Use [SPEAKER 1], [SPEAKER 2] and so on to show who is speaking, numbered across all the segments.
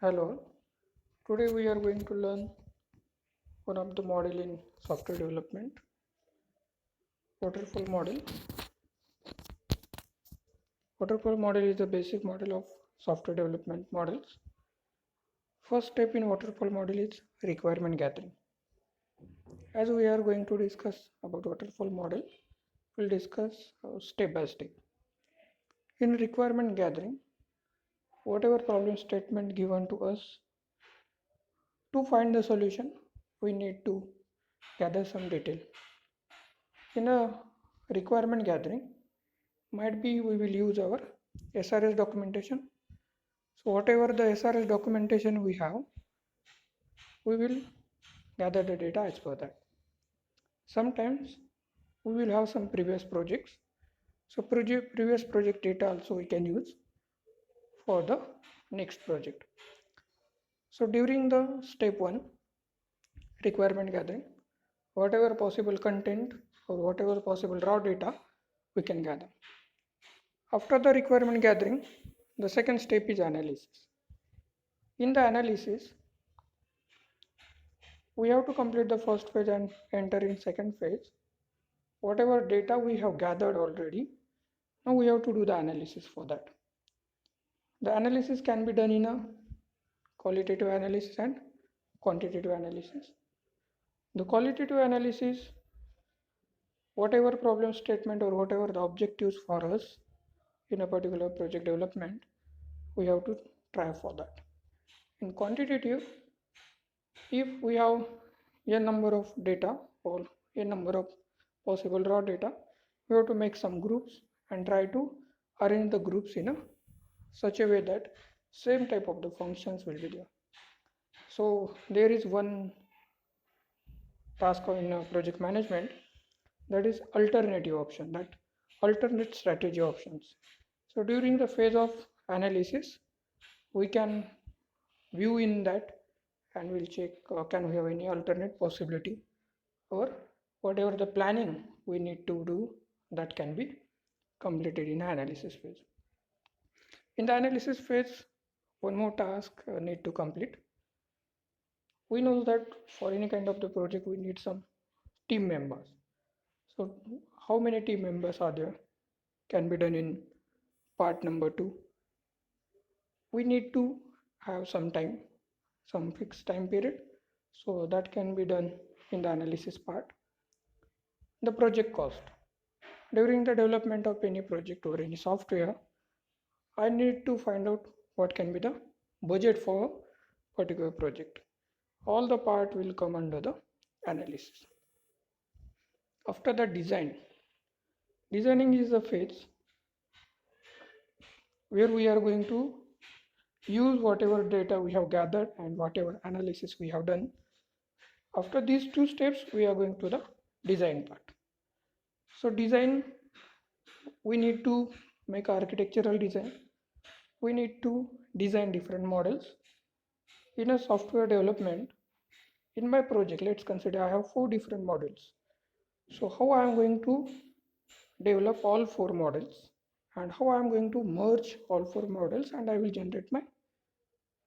[SPEAKER 1] Hello, today we are going to learn one of the model in software development, waterfall model. Waterfall model is the basic model of software development models. First step in waterfall model is requirement gathering. As we are going to discuss about waterfall model, we'll discuss step by step. In requirement gathering, whatever problem statement given to us, to find the solution, we need to gather some detail. In a requirement gathering, might be we will use our SRS documentation. So whatever the SRS documentation we have, we will gather the data as per that. Sometimes we will have some previous projects. So previous project data also we can use for the next project. So during the step 1 requirement gathering, whatever possible content or whatever possible raw data we can gather. After the requirement gathering, the second step is analysis. In the analysis, we have to complete the first phase and enter in second phase. Whatever data we have gathered already, now we have to do the analysis for that. The analysis can be done in a qualitative analysis and quantitative analysis. The qualitative analysis, whatever problem statement or whatever the objectives for us in a particular project development, we have to try for that. In quantitative, if we have a number of data or a number of possible raw data, we have to make some groups and try to arrange the groups in a such a way that same type of the functions will be there. So there is one task in project management, that is alternative option, that alternate strategy options. So during the phase of analysis, we can view in that and we'll check can we have any alternate possibility, or whatever the planning we need to do, that can be completed in analysis phase. In the analysis phase, one more task need to complete. We know that for any kind of the project we need some team members. So how many team members are there can be done in part number 2. We need to have some time, some fixed time period, so that can be done in the analysis part. The project cost. During the development of any project or any software, I need to find out what can be the budget for a particular project. All the part will come under the analysis. After the designing is the phase where we are going to use whatever data we have gathered and whatever analysis we have done. After these two steps, we are going to the design part. So design, we need to make architectural design. We need to design different models. In a software development, in my project, let's consider I have 4 different models. So how I am going to develop all 4 models and how I am going to merge all 4 models, and I will generate my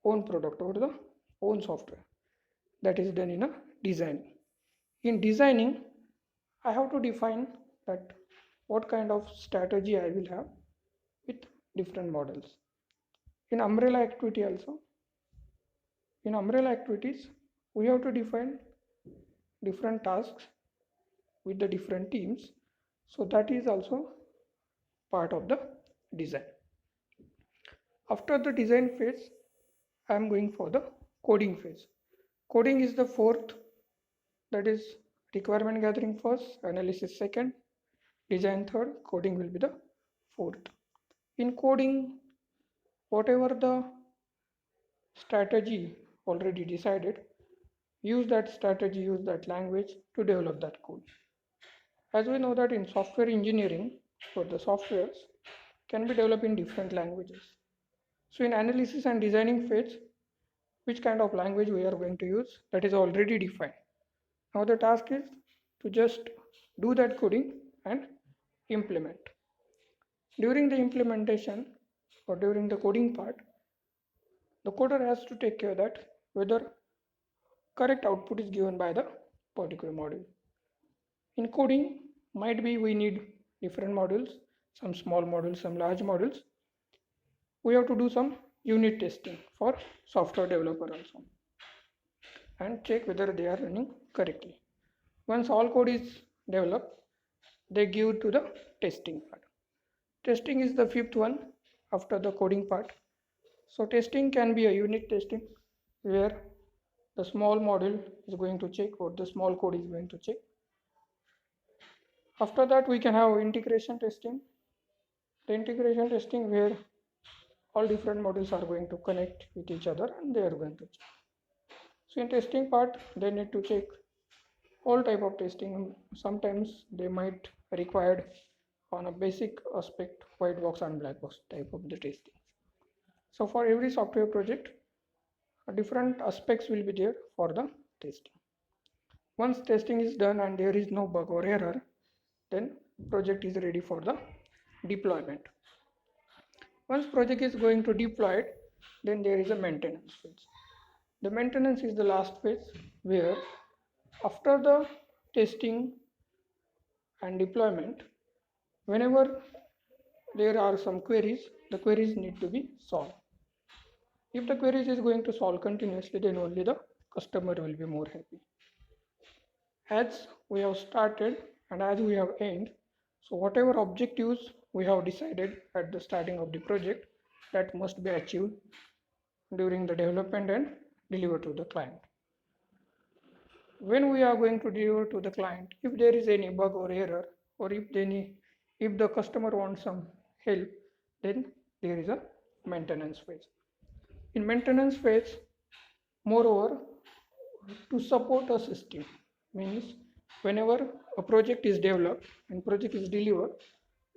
[SPEAKER 1] own product or the own software. That is done in a design. In designing, I have to define that what kind of strategy I will have with different models. In umbrella activity also, in umbrella activities, we have to define different tasks with the different teams. So that is also part of the design. After the design phase, I am going for the coding phase. Coding is the fourth, that is requirement gathering first, analysis second, design third, coding will be the fourth. In coding, whatever the strategy already decided, use that strategy, use that language to develop that code. As we know that in software engineering, for the softwares can be developed in different languages. So in analysis and designing phase, which kind of language we are going to use, that is already defined. Now the task is to just do that coding and implement. During the implementation or during the coding part, The coder has to take care that whether correct output is given by the particular module. In coding, might be we need different modules, some small modules, some large modules. We have to do some unit testing for software developer also and check whether they are running correctly. Once all code is developed, they give to the testing part. Testing is the fifth one after the coding part. So testing can be a unit testing where the small module is going to check or the small code is going to check. After that we can have integration testing. The integration testing where all different modules are going to connect with each other and they are going to check. So in testing part they need to check all type of testing. Sometimes they might required on a basic aspect white box and black box type of the testing. So for every software project different aspects will be there for the testing. Once testing is done and there is no bug or error, then project is ready for the deployment. Once project is going to deploy it, then there is a maintenance phase. The maintenance is the last phase where after the testing and deployment, whenever there are some queries, the queries need to be solved. If the queries is going to solve continuously, then only the customer will be more happy. As we have started and as we have ended, so whatever objectives we have decided at the starting of the project, that must be achieved during the development and deliver to the client. When we are going to deliver to the client, if there is any bug or error, or if the customer wants some help, then there is a maintenance phase. In maintenance phase, moreover, to support a system means whenever a project is developed and project is delivered,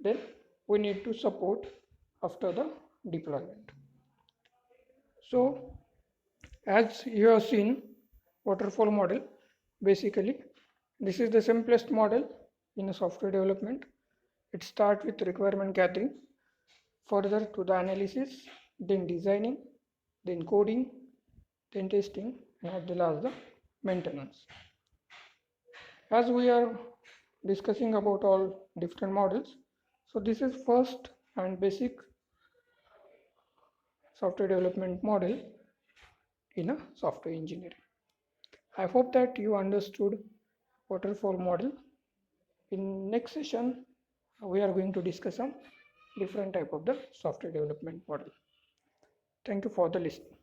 [SPEAKER 1] then we need to support after the deployment. So as you have seen waterfall model, basically this is the simplest model in a software development. It starts with requirement gathering, further to the analysis, then designing, then coding, then testing, and at the last the maintenance. As we are discussing about all different models, so this is first and basic software development model in a software engineering. I hope that you understood waterfall model. In next session, we are going to discuss some different type of the software development model. Thank you for the listening.